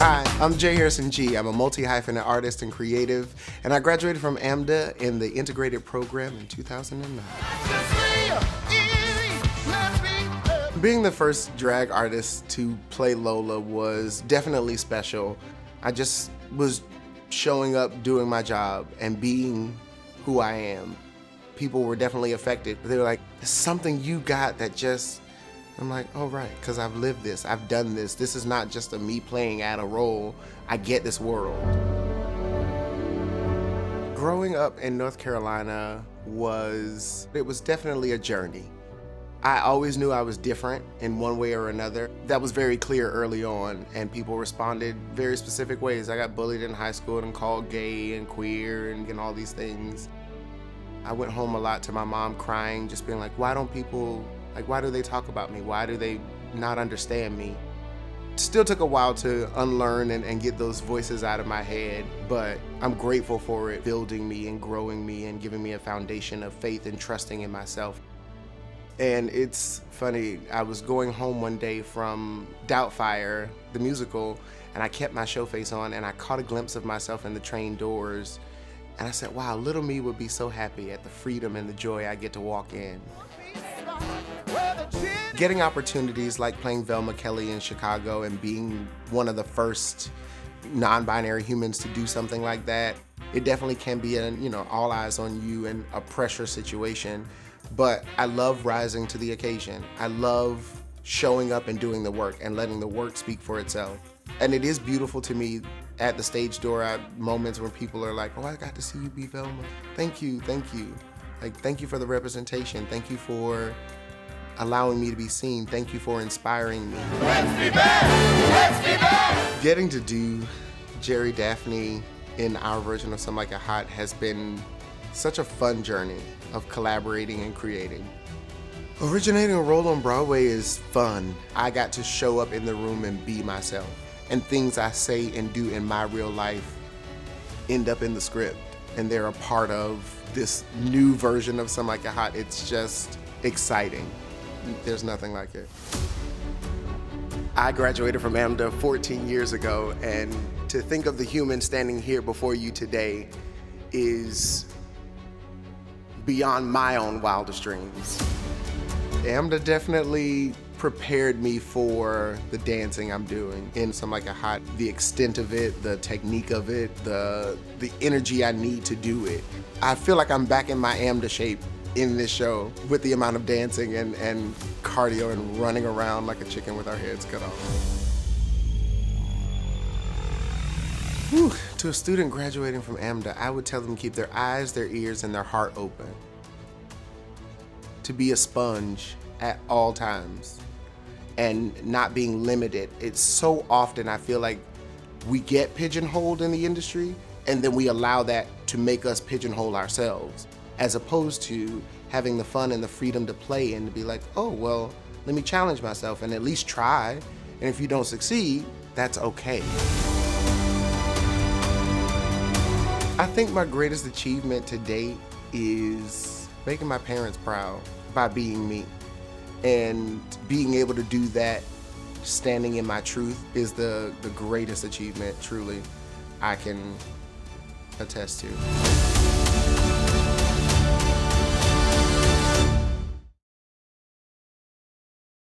Hi, I'm J. Harrison G. I'm a multi-hyphenate artist and creative, and I graduated from AMDA in the integrated program in 2009. Being the first drag artist to play Lola was definitely special. I just was showing up, doing my job, and being who I am. People were definitely affected. They were like, there's something you got that just, I'm like, oh right, because I've lived this, I've done this. This is not just a me playing out a role. I get this world. Growing up in North Carolina was definitely a journey. I always knew I was different in one way or another. That was very clear early on, and people responded very specific ways. I got bullied in high school and called gay and queer and all these things. I went home a lot to my mom crying, just being like, why don't people, why do they talk about me? Why do they not understand me? Still took a while to unlearn and get those voices out of my head, but I'm grateful for it building me and growing me and giving me a foundation of faith and trusting in myself. And it's funny, I was going home one day from Doubtfire, the musical, and I kept my show face on and I caught a glimpse of myself in the train doors. And I said, wow, little me would be so happy at the freedom and the joy I get to walk in. Getting opportunities like playing Velma Kelly in Chicago and being one of the first non-binary humans to do something like that, it definitely can be all eyes on you and a pressure situation. But I love rising to the occasion. I love showing up and doing the work and letting the work speak for itself. And it is beautiful to me at the stage door at moments when people are like, oh, I got to see you be Velma. Thank you, thank you. Thank you for the representation. Thank you for allowing me to be seen. Thank you for inspiring me. Let's be back! Let's be back! Getting to do Jerry Daphne in our version of Some Like It Hot has been such a fun journey of collaborating and creating. Originating a role on Broadway is fun. I got to show up in the room and be myself. And things I say and do in my real life end up in the script. And they're a part of this new version of Some Like It Hot. It's just exciting. There's nothing like it. I graduated from AMDA 14 years ago, and to think of the human standing here before you today is beyond my own wildest dreams. AMDA definitely prepared me for the dancing I'm doing in Some Like It Hot. The extent of it, the technique of it, the energy I need to do it. I feel like I'm back in my AMDA shape in this show with the amount of dancing and cardio and running around like a chicken with our heads cut off. Whew. To a student graduating from AMDA, I would tell them to keep their eyes, their ears, and their heart open. To be a sponge at all times and not being limited. It's so often I feel like we get pigeonholed in the industry and then we allow that to make us pigeonhole ourselves, as opposed to having the fun and the freedom to play and to be like, oh, well, let me challenge myself and at least try. And if you don't succeed, that's okay. I think my greatest achievement to date is making my parents proud by being me. And being able to do that, standing in my truth, is the greatest achievement, truly, I can attest to.